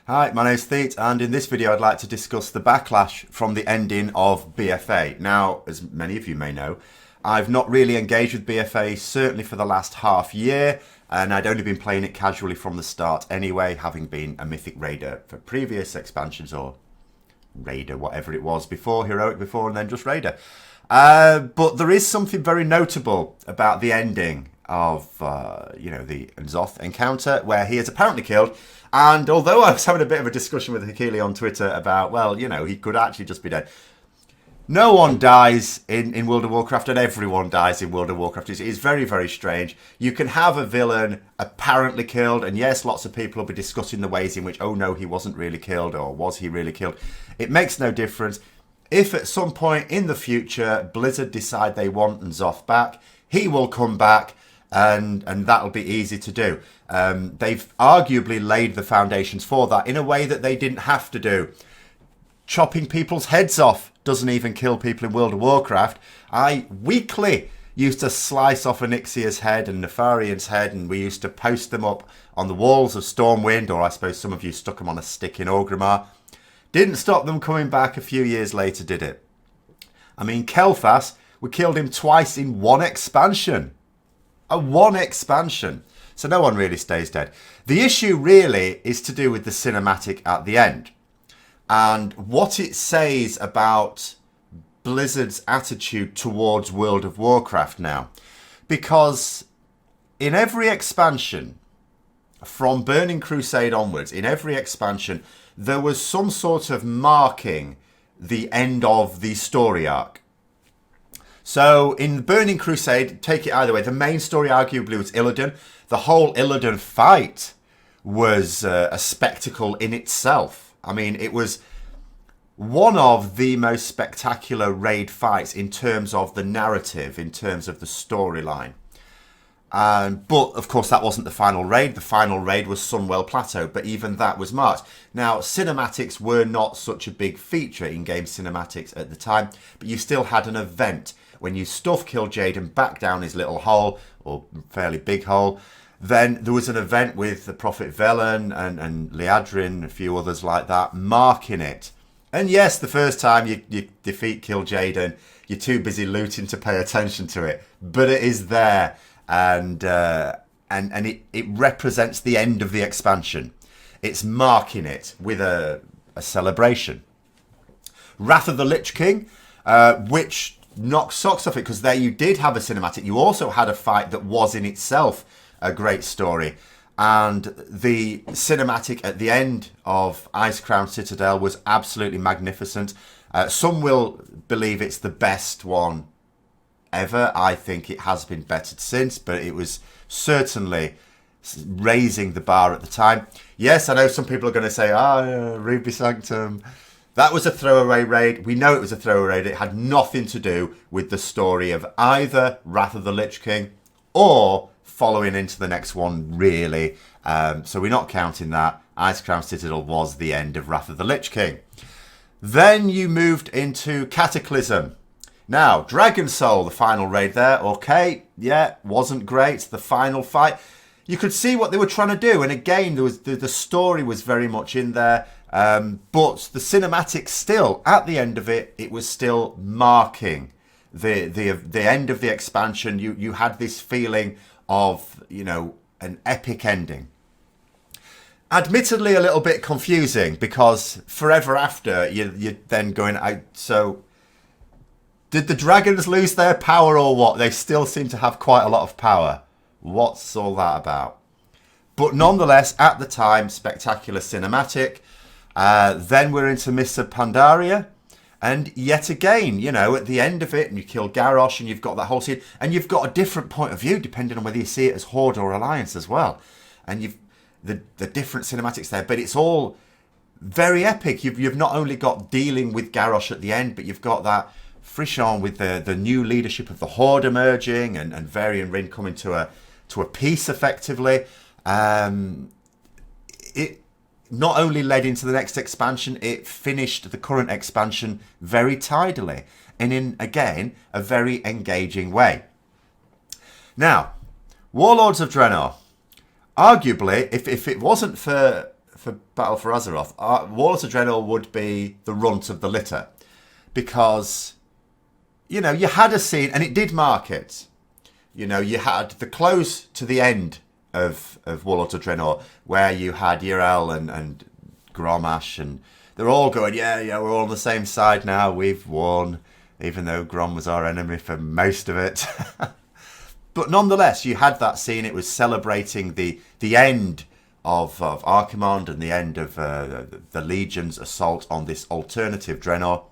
Hi, my name's Thete, and in this video I'd like to discuss the backlash from the ending of BfA. Now, as many of you may know, I've not really engaged with BfA, certainly for the last half year, and I'd only been playing it casually from the start anyway, having been a Mythic Raider for previous expansions, or Raider, whatever it was before, Heroic before, and then just Raider. But there is something very notable about the ending of, the Azeroth encounter, where he is apparently killed. And although I was having a bit of a discussion with Hakili on Twitter about, he could actually just be dead. No one dies in World of Warcraft, and everyone dies in World of Warcraft. It's very, very strange. You can have a villain apparently killed, and yes, lots of people will be discussing the ways in which, oh no, he wasn't really killed, or was he really killed? It makes no difference. If at some point in the future Blizzard decide they want Azeroth back, he will come back, and that'll be easy to do. They've arguably laid the foundations for that in a way that they didn't have to do. Chopping people's heads off doesn't even kill people in World of Warcraft. I weekly used to slice off Onyxia's head and Nefarian's head, and we used to post them up on the walls of Stormwind, or I suppose some of you stuck them on a stick in Orgrimmar. Didn't stop them coming back a few years later, did it? I mean, Kel'Thas, we killed him twice in one expansion. One expansion. So no one really stays dead. The issue really is to do with the cinematic at the end, and what it says about Blizzard's attitude towards World of Warcraft now. Because in every expansion, from Burning Crusade onwards, in every expansion, there was some sort of marking the end of the story arc. So in Burning Crusade, take it either way, the main story arguably was Illidan. The whole Illidan fight was a spectacle in itself. I mean, it was one of the most spectacular raid fights in terms of the narrative, in terms of the storyline. But, of course, that wasn't the final raid. The final raid was Sunwell Plateau, but even that was marked. Now, cinematics were not such a big feature, in-game cinematics at the time, but you still had an event. When you stuff Kil'jaeden back down his little hole, or fairly big hole, then there was an event with the Prophet Velen and Liadrin, a few others like that, marking it. And yes, the first time you defeat Kil'jaeden, you're too busy looting to pay attention to it, but it is there. And it represents the end of the expansion. It's marking it with a celebration. Wrath of the Lich King, which knocked socks off it, because there you did have a cinematic. You also had a fight that was in itself a great story. And the cinematic at the end of Icecrown Citadel was absolutely magnificent. Some will believe it's the best one ever. I think it has been bettered since, but it was certainly raising the bar at the time. Yes, I know some people are going to say, Ruby Sanctum. That was a throwaway raid. We know it was a throwaway raid. It had nothing to do with the story of either Wrath of the Lich King or following into the next one, really. So we're not counting that. Icecrown Citadel was the end of Wrath of the Lich King. Then you moved into Cataclysm. Now, Dragon Soul, the final raid there, okay, yeah, wasn't great. The final fight, you could see what they were trying to do, and again, there was the story was very much in there, but the cinematic still, at the end of it, it was still marking the end of the expansion. You had this feeling of, an epic ending. Admittedly, a little bit confusing, because forever after, you're then going, so did the dragons lose their power or what? They still seem to have quite a lot of power. What's all that about? But nonetheless, at the time, spectacular cinematic. Then we're into Mists of Pandaria. And yet again, at the end of it, and you kill Garrosh, and you've got that whole scene. And you've got a different point of view, depending on whether you see it as Horde or Alliance as well. And you've the different cinematics there. But it's all very epic. You've not only got dealing with Garrosh at the end, but you've got that frisson with the new leadership of the Horde emerging, and Varian Rin coming to a peace effectively. It not only led into the next expansion, it finished the current expansion very tidily and in, again, a very engaging way. Now, Warlords of Draenor. Arguably, if it wasn't for for Battle for Azeroth, Warlords of Draenor would be the runt of the litter. Because, you know, you had a scene, and it did mark it. You know, you had the close to the end of Warlords of Draenor, where you had Yrel and Gromash, and they're all going, yeah, we're all on the same side now, we've won, even though Grom was our enemy for most of it. But nonetheless, you had that scene. It was celebrating the end of Archimonde and the end of the Legion's assault on this alternative Draenor.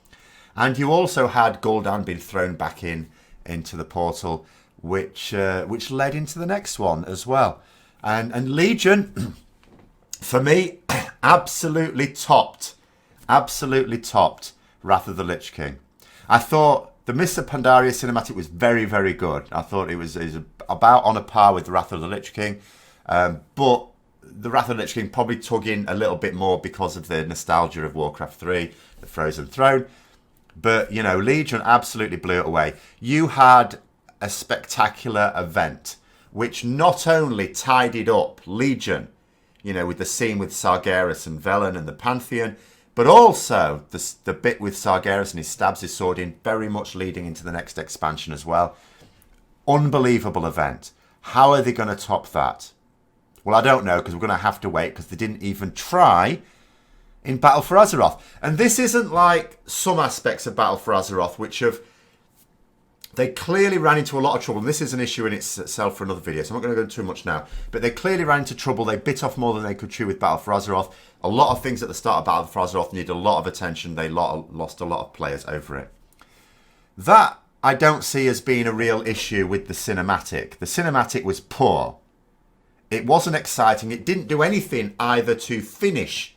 And you also had Gul'dan being thrown back into the portal, which led into the next one as well. And Legion, for me, absolutely topped Wrath of the Lich King. I thought the Mr. Pandaria cinematic was very, very good. I thought it was about on a par with the Wrath of the Lich King. But the Wrath of the Lich King probably tugging a little bit more because of the nostalgia of Warcraft 3, the Frozen Throne. But, you know, Legion absolutely blew it away. You had a spectacular event, which not only tidied up Legion, you know, with the scene with Sargeras and Velen and the Pantheon, but also the bit with Sargeras and he stabs his sword in, very much leading into the next expansion as well. Unbelievable event. How are they going to top that? Well, I don't know, because we're going to have to wait, because they didn't even try in Battle for Azeroth. And this isn't like some aspects of Battle for Azeroth, which they clearly ran into a lot of trouble. And this is an issue in itself for another video, so I'm not going to go into too much now. But they clearly ran into trouble. They bit off more than they could chew with Battle for Azeroth. A lot of things at the start of Battle for Azeroth needed a lot of attention. They lost a lot of players over it. That I don't see as being a real issue with the cinematic. The cinematic was poor. It wasn't exciting. It didn't do anything either to finish,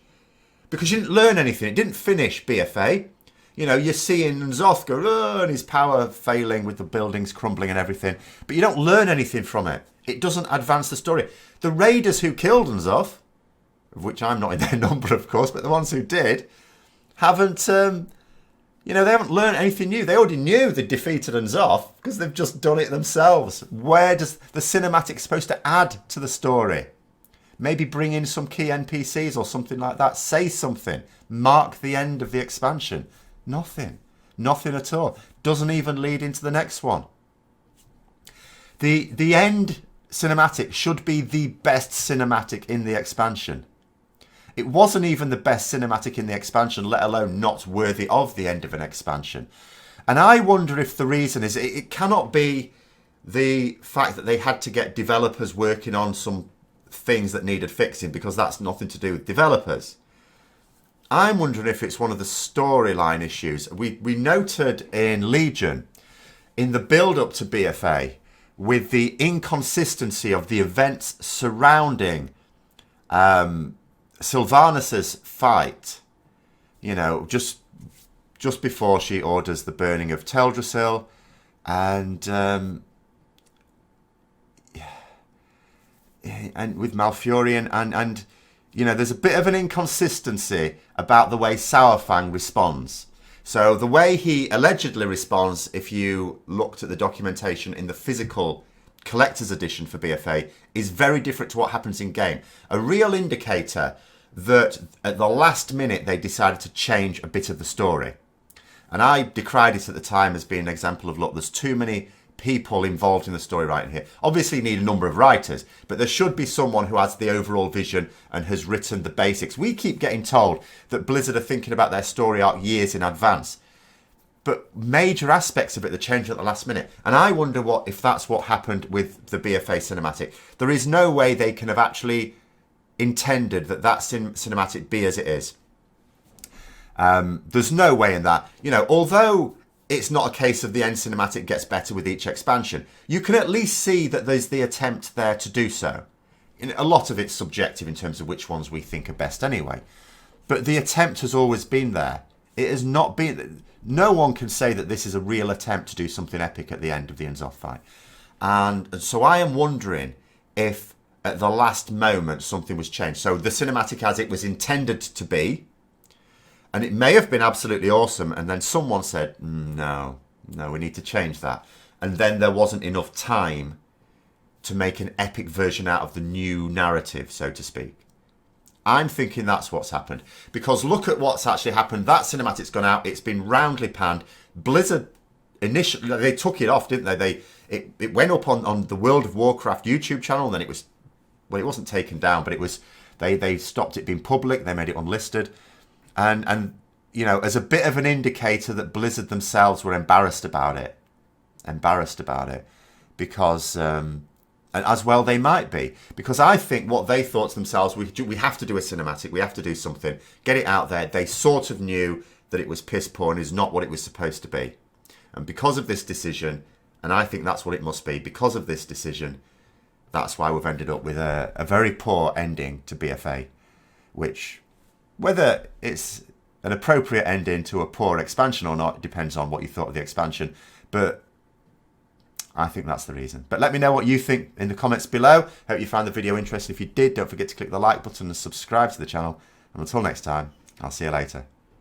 because you didn't learn anything. It didn't finish BfA. You know, you're seeing N'Zoth go, oh, and his power failing with the buildings crumbling and everything. But you don't learn anything from it. It doesn't advance the story. The raiders who killed N'Zoth, of which I'm not in their number, of course, but the ones who did, haven't, they haven't learned anything new. They already knew they defeated N'Zoth because they've just done it themselves. Where does the cinematic supposed to add to the story? Maybe bring in some key NPCs or something like that. Say something. Mark the end of the expansion. Nothing. Nothing at all. Doesn't even lead into the next one. The end cinematic should be the best cinematic in the expansion. It wasn't even the best cinematic in the expansion, let alone not worthy of the end of an expansion. And I wonder if the reason is it cannot be the fact that they had to get developers working on some things that needed fixing, because that's nothing to do with developers. I'm wondering if it's one of the storyline issues. We noted in Legion, in the build-up to BfA, with the inconsistency of the events surrounding Sylvanas's fight, you know, just before she orders the burning of Teldrassil, and with Malfurion, and you know, there's a bit of an inconsistency about the way Saurfang responds. So the way he allegedly responds, if you looked at the documentation in the physical collector's edition for BfA, is very different to what happens in game. A real indicator that at the last minute they decided to change a bit of the story. And I decried it at the time as being an example of, look, there's too many people involved in the story right here. Obviously you need a number of writers, but there should be someone who has the overall vision and has written the basics. We keep getting told that Blizzard are thinking about their story arc years in advance, but major aspects of it are changed at the last minute. And I wonder if that's what happened with the BfA cinematic. There is no way they can have actually intended that cinematic be as it is. There's no way in that. You know, although it's not a case of the end cinematic gets better with each expansion, you can at least see that there's the attempt there to do so. A lot of it's subjective in terms of which ones we think are best anyway. But the attempt has always been there. It has not been... No one can say that this is a real attempt to do something epic at the end of the N'Zoth fight. And so I am wondering if at the last moment something was changed. So the cinematic as it was intended to be, and it may have been absolutely awesome, and then someone said, no, we need to change that. And then there wasn't enough time to make an epic version out of the new narrative, so to speak. I'm thinking that's what's happened. Because look at what's actually happened. That cinematic's gone out. It's been roundly panned. Blizzard, initially, they took it off, didn't they? It went up on the World of Warcraft YouTube channel, and then it was, well, it wasn't taken down, but it was, they stopped it being public. They made it unlisted. And you know, as a bit of an indicator that Blizzard themselves were embarrassed about it. Because, and as well they might be. Because I think what they thought to themselves, we have to do a cinematic, we have to do something, get it out there. They sort of knew that it was piss poor and is not what it was supposed to be. And because of this decision, and I think that's what it must be, because of this decision, that's why we've ended up with a very poor ending to BfA. Which, whether it's an appropriate ending to a poor expansion or not, it depends on what you thought of the expansion. But I think that's the reason. But let me know what you think in the comments below. Hope you found the video interesting. If you did, don't forget to click the like button and subscribe to the channel. And until next time, I'll see you later.